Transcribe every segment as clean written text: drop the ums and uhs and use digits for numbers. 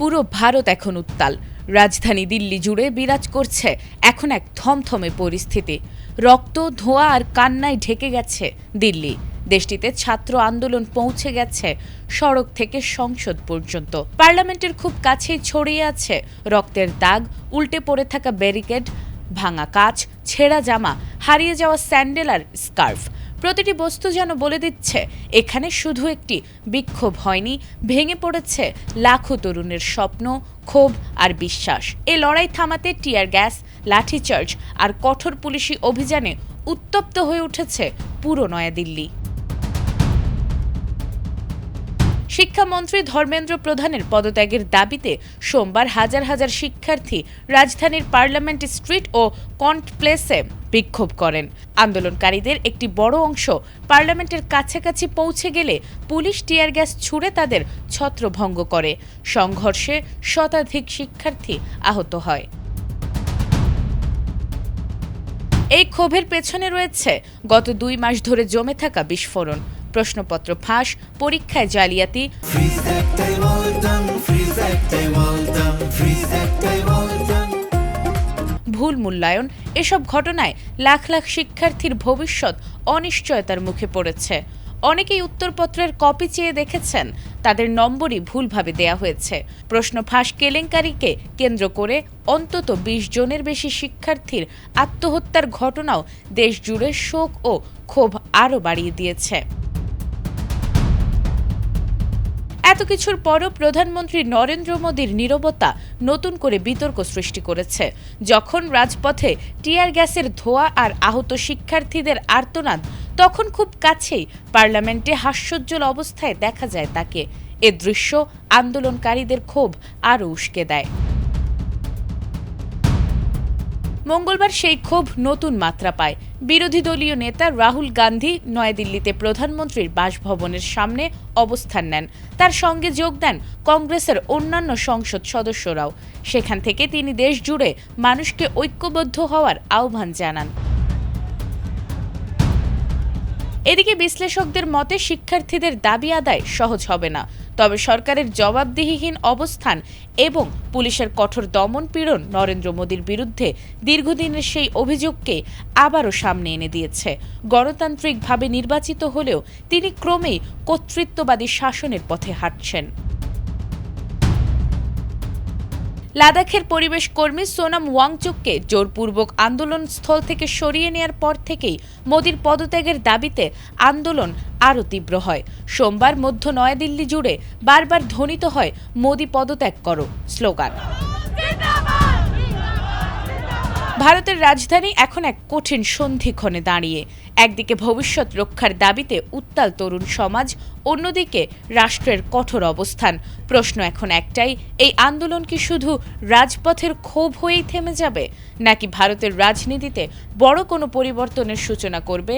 পুরো ভারত এখন উত্তাল। রাজধানী দিল্লি জুড়ে বিরাজ করছে এখন এক থমথমে পরিস্থিতি। রক্ত, ধোঁয়া আর কান্নায় ঢেকে গেছে দিল্লি। দেশটিতে ছাত্র আন্দোলন পৌঁছে গেছে সড়ক থেকে সংসদ পর্যন্ত। পার্লামেন্টের খুব কাছেই ছড়িয়ে আছে রক্তের দাগ, উল্টে পড়ে থাকা ব্যারিকেড, ভাঙা কাঁচ, ছেঁড়া জামা, হারিয়ে যাওয়া স্যান্ডেল আর স্কার্ফ। প্রতিটি বস্তু যেন বলে দিচ্ছে এখানে শুধু একটি বিক্ষোভ হয়নি, ভেঙে পড়েছে লাখো তরুণের স্বপ্ন, ক্ষোভ আর বিশ্বাস। এই লড়াই থামাতে টিয়ার গ্যাস, লাঠিচার্জ আর কঠোর পুলিশি অভিযানে উত্তপ্ত হয়ে উঠেছে পুরো নয়াদিল্লি। শিক্ষামন্ত্রী ধর্মেন্দ্র প্রধানের পদত্যাগের দাবিতে সোমবার হাজার হাজার শিক্ষার্থী রাজধানীর পার্লামেন্ট স্ট্রিট ও কন্ট প্লেসে বিক্ষোভ করেন। আন্দোলনকারীদের একটি বড় অংশ পার্লামেন্টের কাছাকাছি পৌঁছে গেলে পুলিশ টিয়ার গ্যাস ছুড়ে তাদের ছত্রভঙ্গ করে। সংঘর্ষে শতাধিক শিক্ষার্থী আহত হয়। এই ক্ষোভের পেছনে রয়েছে গত 2 মাস ধরে জমে থাকা বিস্ফোরণ, প্রশ্নপত্র ফাঁস, পরীক্ষায় জালিয়াতি, ভুল মূল্যায়ন। এসব ঘটনায় লাখ লাখ শিক্ষার্থীর ভবিষ্যৎ অনিশ্চয়তার মুখে পড়েছে। অনেকেই উত্তরপত্রের কপি চেয়ে দেখেছেন, তাদের নম্বরই ভুলভাবে দেয়া হয়েছে। প্রশ্ন ফাঁস কেলেঙ্কারিকে কেন্দ্র করে অন্তত 20 জনের বেশি শিক্ষার্থীর আত্মহত্যার ঘটনাও দেশজুড়ে শোক ও ক্ষোভ আরও বাড়িয়ে দিয়েছে। এত কিছুর পরও প্রধানমন্ত্রী নরেন্দ্র মোদীর নীরবতা নতুন করে বিতর্ক সৃষ্টি করেছে। যখন রাজপথে টিয়ার গ্যাসের ধোঁয়া আর আহত শিক্ষার্থীদের আর্তনাদ, তখন খুব কাছেই পার্লামেন্টে হাস্যোজ্জ্বল অবস্থায় দেখা যায় তাকে। এ দৃশ্য আন্দোলনকারীদের ক্ষোভ আরও উস্কে দেয়। মঙ্গলবার সেই ক্ষোভ নতুন মাত্রা পায়। বিরোধী দলীয় নেতা রাহুল গান্ধী নয়াদিল্লিতে প্রধানমন্ত্রীর বাসভবনের সামনে অবস্থান নেন। তার সঙ্গে যোগ দেন কংগ্রেসের অন্যান্য সংসদ সদস্যরাও। সেখান থেকে তিনি দেশ জুড়ে মানুষকে ঐক্যবদ্ধ হওয়ার আহ্বান জানান। এদিকে বিশ্লেষকদের মতে শিক্ষার্থীদের দাবি আদায় সহজ হবে না, তবে সরকারের জবাবদিহিহীন অবস্থান এবং পুলিশের কঠোর দমন পীড়ন নরেন্দ্র মোদীর বিরুদ্ধে দীর্ঘদিনের সেই অভিযোগকে আবারও সামনে এনে দিয়েছে। গণতান্ত্রিকভাবে নির্বাচিত হলেও তিনি ক্রমেই কর্তৃত্ববাদী শাসনের পথে হাঁটছেন। লাদাখের পরিবেশ কর্মী সোনাম ওয়াংচুককে জোরপূর্বক আন্দোলনস্থল থেকে সরিয়ে নেওয়ার পর থেকেই মোদীর পদত্যাগের দাবিতে আন্দোলন আরও তীব্র হয়। সোমবার মধ্য নয়াদিল্লি জুড়ে বারবার ধ্বনিত হয় মোদী পদত্যাগ করো স্লোগান। ভারতের রাজধানী এখন এক কঠিন সন্ধিক্ষণে দাঁড়িয়ে। একদিকে ভবিষ্যৎ রক্ষার দাবিতে উত্তাল তরুণ সমাজ, অন্যদিকে রাষ্ট্রের কঠোর অবস্থান। প্রশ্ন এখন একটাই, এই আন্দোলন কি শুধু রাজপথের ক্ষোভ হয়েই থেমে যাবে, নাকি ভারতের রাজনীতিতে বড় কোনো পরিবর্তনের সূচনা করবে?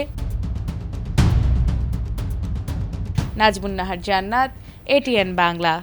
নাজমুন নাহার জান্নাত, এটিএন বাংলা।